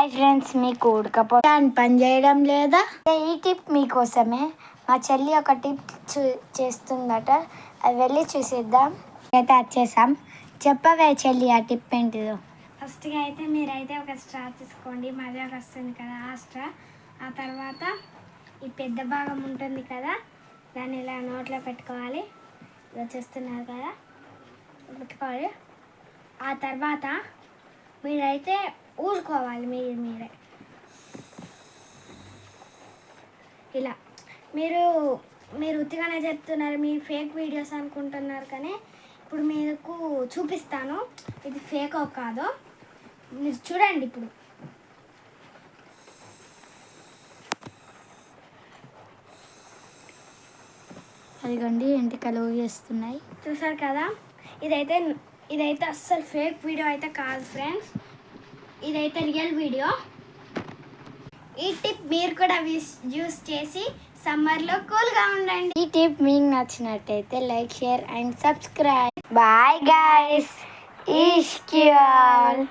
Hi friends, మీకు ఉడకపోతే పని చేయడం లేదా? ఈ టిప్ మీకోసమే. మా చెల్లి ఒక టిప్ చేస్తుందట, అది వెళ్ళి చూసిద్దాం. అయితే వచ్చేసాం. చెప్పవే చెల్లి, ఆ టిప్ ఏంటిదో? ఫస్ట్గా అయితే మీరైతే ఒక స్ట్రా తీసుకోండి, మజా వస్తుంది కదా ఆ స్ట్రా. ఆ తర్వాత ఈ పెద్ద భాగం ఉంటుంది కదా, దాన్ని ఇలా నోట్లో పెట్టుకోవాలి. ఇలా చేస్తున్నారు కదా, పెట్టుకోవాలి. ఆ తర్వాత మీరైతే ఊరుకోవాలి మీరే ఇలా. మీరు ఉత్తిగానే చెప్తున్నారు, మీ ఫేక్ వీడియోస్ అనుకుంటున్నారు, కానీ ఇప్పుడు మీకు చూపిస్తాను ఇది ఫేక్ కాదో. మీరు చూడండి ఇప్పుడు. అదిగోండి, ఎంటికలు చేస్తున్నాయి, చూసారు కదా. ఇదైతే అస్సలు ఫేక్ వీడియో అయితే కాదు ఫ్రెండ్స్, ఇదైతే రియల్ వీడియో. ఈ టిప్ మీరు కూడా యూస్ చేసి సమ్మర్లో కూల్గా ఉండండి. ఈ టిప్ మీకు నచ్చినట్టయితే like, share and subscribe. Bye guys, ఇష్క్ యు ఆల్.